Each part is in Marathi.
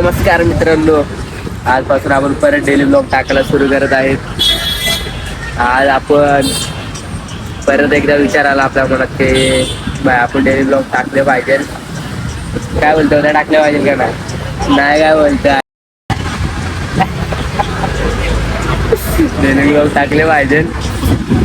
नमस्कार मित्रांनो, आजपासून आपण परत डेली ब्लॉग टाकायला सुरू करत आहेत. आज आपण परत एकदा विचार आला आपल्या मनात की आपण डेली ब्लॉग टाकले पाहिजे. काय बोलतो, उद्या टाकले पाहिजे का नाही? काय बोलतो, डेली ब्लॉग टाकले पाहिजे.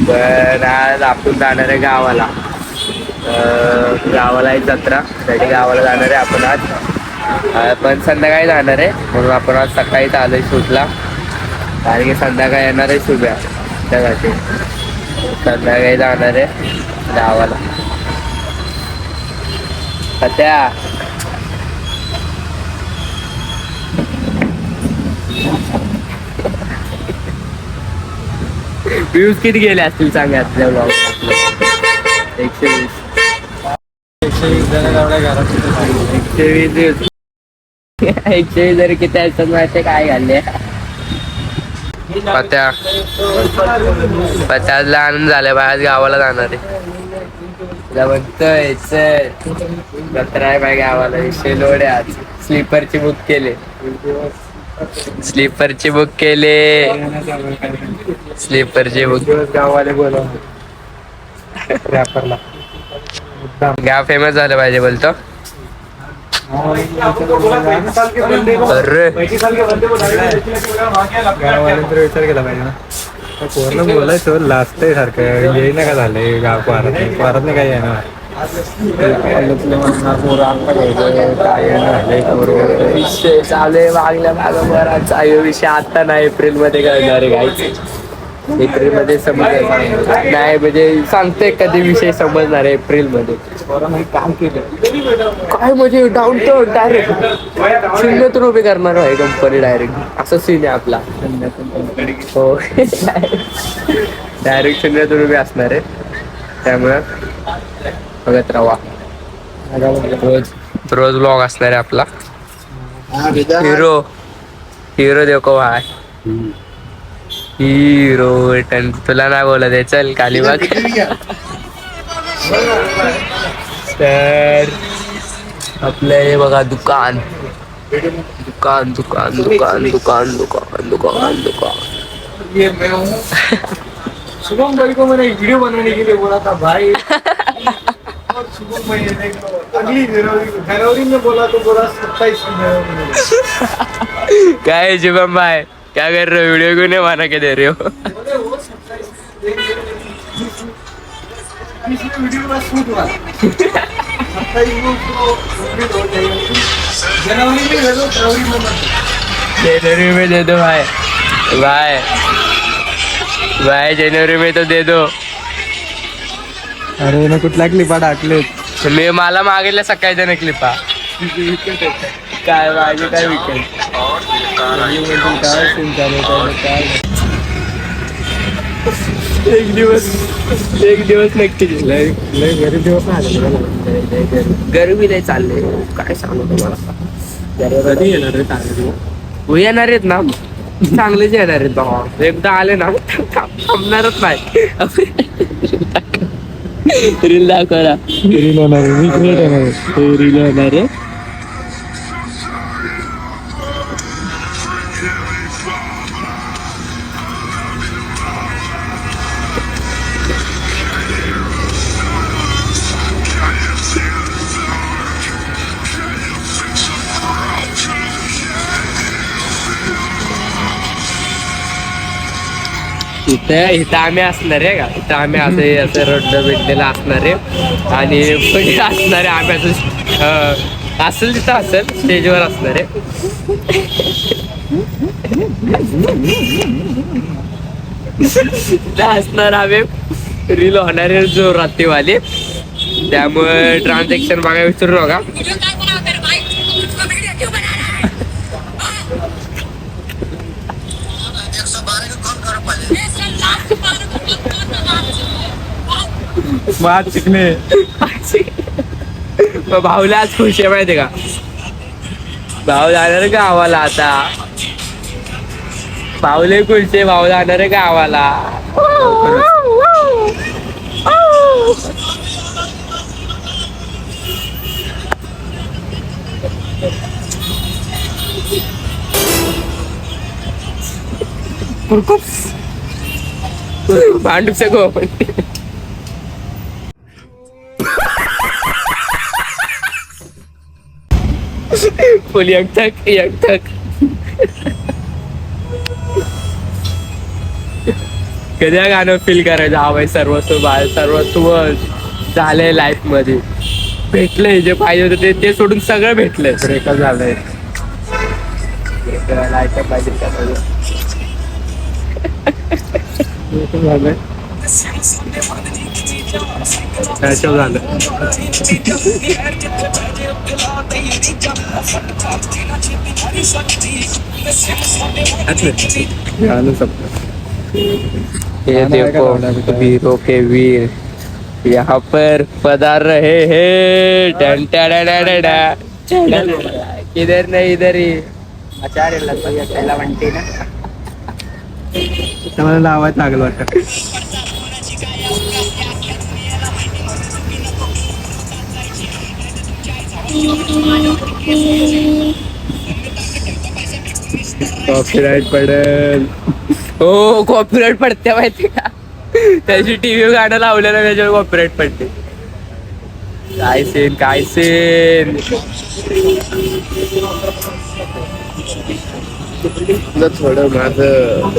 पण आज आपण जाणार आहे गावाला. गावाला एक जत्रा, त्याची गावाला जाणार आहे आपण आज. पण संध्याकाळी जाणार आहे, म्हणून आपण आज सकाळीच आलोय शूटला. कारण की संध्याकाळी येणार आहे शुभ्या, त्यासाठी संध्याकाळी जाणार आहे गावाला. सध्या व्ह्यूज किती गेले असतील सांगा आपल्या ब्लॉग? 120 जरी किती असतात माहिती काय घालले. पत्याला आनंद झालाय, बाहेर गावाला जाणार आहे. म्हणतोय जत्रा आहे बाय गावाला, विषय लोड आहे. आज स्लीपरची बुक केले, स्लीपरची बुक गावाला बोलव. गाव फेमस झालं पाहिजे बोलतो. अरे विचार केला पाहिजे ना, पूर्ण बोलायचं लाजतंय सारखं. येई ना का झालंय गाव पारात नाही काय येणार. विषय चालू आहे मागल्या मागं बराच. विषय आता नाही, एप्रिल मध्ये करणार आहे. गायचे एप्रिल मध्ये समजेल नाही, म्हणजे सांगते कधी विषय समजणार आहे एप्रिल मध्ये. काम केलं काय म्हणजे डाऊन डायरेक्ट शून्यातून उभे करणार आहे कंपनी डायरेक्ट. असं सीन आहे आपला. हो डायरेक्ट शून्यातून उभे असणार आहे, त्यामुळं बघत राहा. रोज ब्लॉग असणार आहे आपला. हिरो देखो भाई, हिरो तुला नाही बोलत आहे, चल खाली बघ. तर आपलं हे बघा दुकान दुकान दुकान दुकान दुकान दुकान दुकान दुकान. शुभम भाई को मैंने वीडियो बनाने के लिए बोला था भाई. अगली जनवरी में बोला तो बोला 27 काय शुभम भाई क्या कर रहे हो? वीडियो क्यों नहीं बना के दे रहे हो? वीडियो का शूट हुआ 27 जनवरी में दे दो, जनवरी में दे दो भाई. भाई जनवरी में तो दे दो. अरे ना कुठल्या क्लिपा टाकले मी मला मागितल्या सकाळी त्याने क्लिपा. काय माझे काय विकेट एक दिवस नक्की. गरीब दिवस गरमी नाही चालले, काय सांगू तुम्हाला. कधी येणार रे चांगले? येणार आहेत ना, चांगलेच येणार आहेत बाबा. एकदा आले ना थांबणारच नाही. रील दाखवला, रील होणार रील होणार आहे. इथं आम्ही असणार आहे का, इथं आम्ही असं रड्ड बिड्डेला असणार आहे. आणि पुढे असणार आहे आम्ही असं असेल तिथं असेल स्टेजवर असणार आहे. असणार आम्ही रील होणार आहे जो रात्रीवाली. त्यामुळे ट्रान्झॅक्शन बघायला विचारू नका. बात शिकणे. भाऊला आज खुश आहे माहिती का, भाऊ जाणार गावाला. आता भाऊले खुश आहे, भाऊ जाणार गावाला. भांडूचे गो पण फुल एकटक कधी हा गाणं फील करायचं हा भाई सर्वस्व झालंय लाईफ मध्ये भेटलंय जे पाहिजे होतं ते सोडून सगळं भेटलंय ब्रेकअप झालंय. लाईफ पाहिजे त्यामध्ये झालंय पॅचअप झालं. झालं संपलं. ये देखो वीरों के वीर यहाँ पर पधार रहे हैं टन टन टन किधर नहीं इधर ही आचार्य लगभग पहला म्हणते ना तर मला लावायचं लागलं वाटतं. कॉपीराइट पडेल हो कॉपीराइट पडते माहिती का त्याची टीव्ही गाणं लावलं ना त्याच्यावर कॉपीराइट पडते. काय सेन थोडं माझं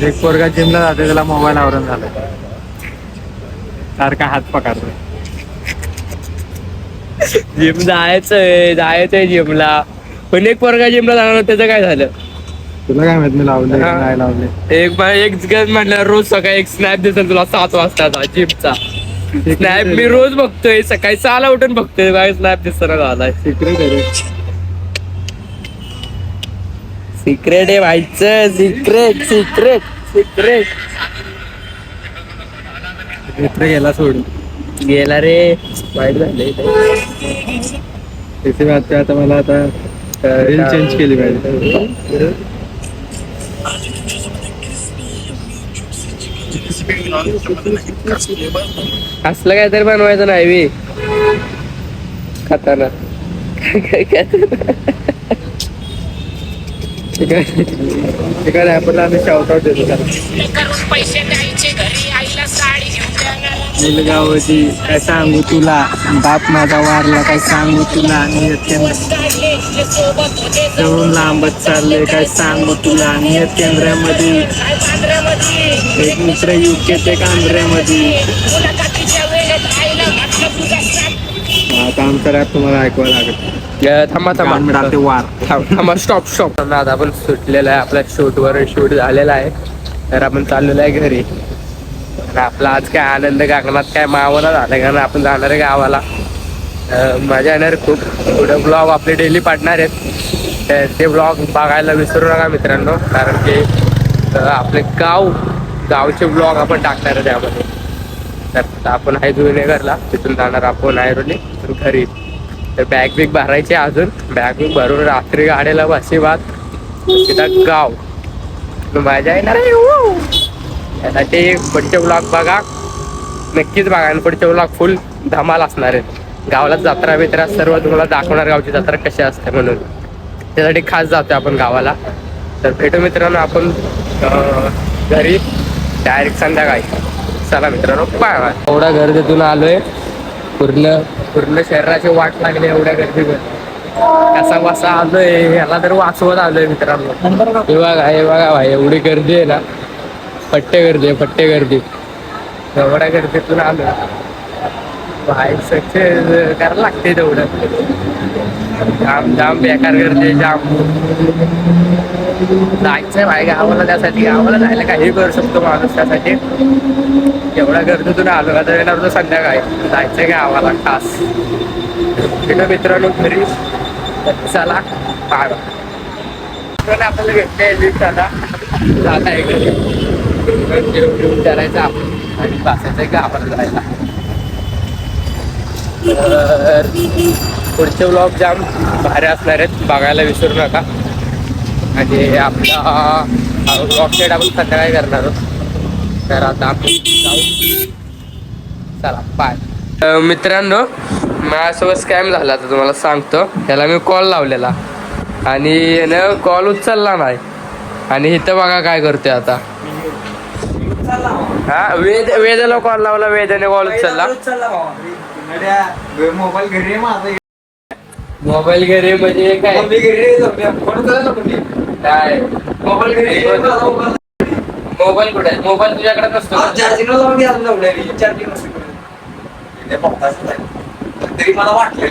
एक पोरगा जिमला जाते त्याला मोबाईल आवरण झालाय सारखा हात पकडतोय. जिम जायचंय जिमला पण एक पोरगा जिमला जाणार होता, त्याचं काय झालं तुला काय माहित मी लावले नाही लावले. एक गज म्हटलं रोज सकाळी एक स्नॅप दिसेल तुला 7 वाजताचा जिमचा स्नॅप मी रोज बघतोय सकाळी 6ला उठून बघतोय काय स्नॅप दिसताना झालाय. सिक्रेट आहे रे. सिक्रेट आहे व्हायचं सिक्रेट मित्र गेला सोडून गेला रे वाईट झाले त्याची वाटते आता मला आता रील चेंज केली पाहिजे. असलं काहीतरी बनवायचं नाही बी खाताना एका रॅपरला आम्ही शाउट आउट देतो. मुलगावची काय सांगू तुला बाप माझा वारला काय सांगू तुला तरुण लांबत चालले काय सांगू तुला नियत केंद्रामध्ये एक मित्र युकेत एक आंध्र्यामध्ये. आता आमचा रॅप तुम्हाला ऐकवायला लागत. थांबा स्टॉप आता आपण सुटलेला आहे आपल्या शूट झालेला आहे तर आपण चाललेलो आहे घरी. आपला आज काय आनंद गगनात काय मावला झाला कारण आपण जाणार आहे गावाला. मजा येणार खूप. पुढे ब्लॉग आपले डेली पाडणार आहेत तर ते ब्लॉग बघायला विसरू नका मित्रांनो कारण की आपले गावचे ब्लॉग आपण टाकणार आहे त्यामध्ये. तर आपण आहे जुनेघरला तिथून जाणार आपण आहे घरी. तर बॅग बिग भरायची अजून बॅग बिग भरून रात्री गाड्याला बसी बात तिथं गाव मजा येणार आहे. त्यासाठी पुढचे ब्लॉग बघा नक्कीच बघा आणि पुढचे ब्लॉग फुल धमाल असणार आहेत. गावाला जत्रा बित्रा सर्व तुम्हाला दाखवणार गावची जत्रा कशी असते म्हणून त्यासाठी खास जातोय आपण गावाला. तर भेटू मित्रांनो आपण घरी डायरेक्ट संध्याकाळी. चला मित्रांनो बाय बाय. एवढ्या गर्दीतून आलोय पूर्ण शरीराची वाट लागली एवढ्या गर्दीवर कसा बसा आलोय ह्याला तर वाचवत आलोय मित्रांनो. हे बघा भाई एवढी गर्दी आहे ना पट्टे गर्दी एवढ्या गर्दीतून आलो भाई सक्सेस करायला लागते तेवढं. जाम बेकार गर्दी जाम जायचंय भाई गावाला त्यासाठी गावाला जायला काही करू शकतो माणूस त्यासाठी. एवढ्या गर्दीतून आलो आता येणार तो संध्याकाळी जायचंय गावाला खास. भेटू मित्रांनो घरी. चला बाय आपल्याला भेटते झाला आहे घरी करायचं आपण आणि बसायचं गावाला जायला. तर पुढचे व्लॉग जाम भारी असणार आहेत बघायला विसरू नका. आणि आपला व्लॉग सेट आपण संध्याकाळी करणार आहोत. तर आता आपण जाऊ. चला बाय. मित्रांनो माझ्यासोबत स्कॅम झाला तर तुम्हाला सांगतो. त्याला मी कॉल लावलेला आणि यानं कॉल उचलला नाही आणि इथं बघा काय करतोय आता. हा वेदाला कॉल लावला, वेदाने कॉल उचलला. मोबाईल घरी माझा. मोबाईल घरी म्हणजे काय काय मोबाईल घरी. मोबाईल कुठे आहे? मोबाईल तुझ्याकडे नसतो का? चार्जिंगला लावून घ्या चार्जिंग तरी मला वाटलं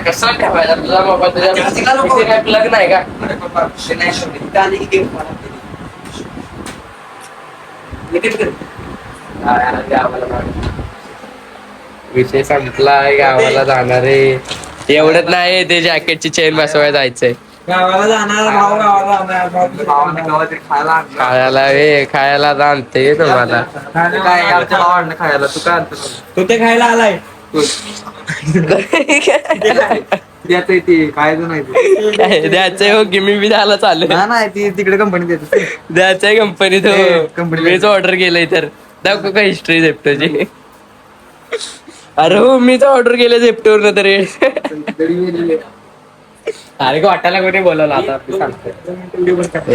कसं ठेवायचा तुझा मोबाईल? तुझ्या काय प्लग नाही का? विषय संपलाय, गावाला जाणार आहे. एवढंच नाही, ते जॅकेटची चेन बसवायला जायचंय. गावाला जाणार भाऊ, गावाला खायला खायला आणते तुम्हाला. काय आमच्या भावांना खायला तू काय आणतो? तू ते खायला आलाय खायचं नाही द्यायचंय हो की मी बी द्यायला चालू. नाही ती तिकडे कंपनी देते. द्यायचंय कंपनीत. कंपनी मीच ऑर्डर केलंय तर दाखव का हिस्ट्री झेप्टोची. अरे हो मीच ऑर्डर केलं झेप्टोवर तरी. अरे वाटायला कोणी बोलवलं आता सांगतो.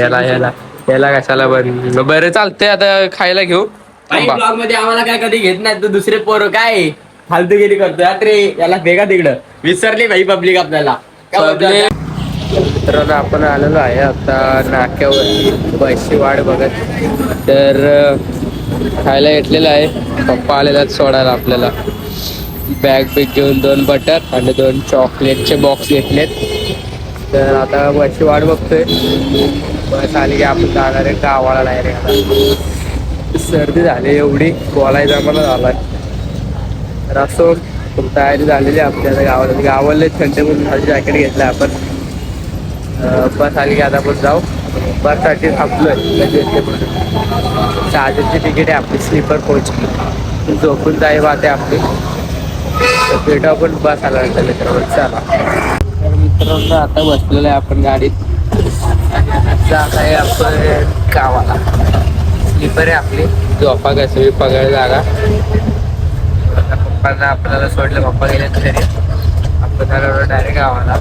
याला कशाला बरं चालतंय आता खायला घेऊ. ब्लॉग मध्ये आम्हाला काय कधी घेत नाही तर दुसरे पोरं काय फालतूगिरी करतो रे. याला भेगा तिकडं विसरली भाई पब्लिक आपल्याला. मित्रांनो आपण आलेलो आहे आता नाक्यावरती पैसे वाट बघत. तर खायला घेतलेलं आहे. पप्पा आलेला आहेत सोडायला आपल्याला. बॅग घेऊन 2 बटर आणि 2 चॉकलेटचे बॉक्स घेतलेत. तर आता बसची वाट बघतोय. बस आली की आपण जाणार आहे गावाला डायरेक्ट. सर्दी झाली एवढी बोलायचा मला झालाय. तर असो तयारी झालेली आपल्याला गावाला थंड म्हणून जॅकेट घेतलं आपण. बस आली की आता आपण जाऊ. बससाठी थांबलोय. चार्जरची तिकीट आहे आपली स्लीपर कोच. झोपून जाई वाटे आपली. तर भेटू आपण बस आला मित्रांनो. चला तर मित्रांनो आता बसलेलं आहे आपण गाडीत. जात आहे आपण गावाला. स्लीपर आहे आपली. झोपा कशी पगार जागा. पप्पांना आपल्याला सोडलं. पप्पा गेले तरी आपण झाल्यावर डायरेक्ट गावाला.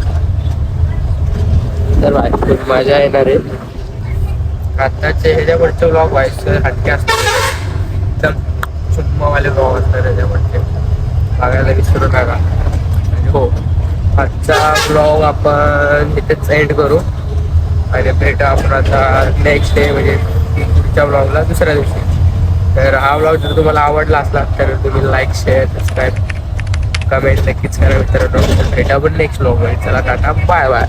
तर खूप मजा येणार आहे. आताचे ह्याच्यावरचे ब्लॉग व्हायचं हटके असतात. एकदम चुम्मावाले ब्लॉग असतात ह्याच्यावरचे. बघायला विसरू नका. हो आजचा ब्लॉग आपण इथेच एंड करू आणि भेटू आपण आता नेक्स्ट डे म्हणजे पुढच्या ब्लॉगला दुसऱ्या दिवशी. तर हा ब्लॉग जर तुम्हाला आवडला असला तर तुम्ही लाईक शेअर सबस्क्राईब कमेंट नक्कीच करा मित्रांनो. भेटा पण नेक्स्ट ब्लॉग मध्ये. चला टाटा बाय बाय.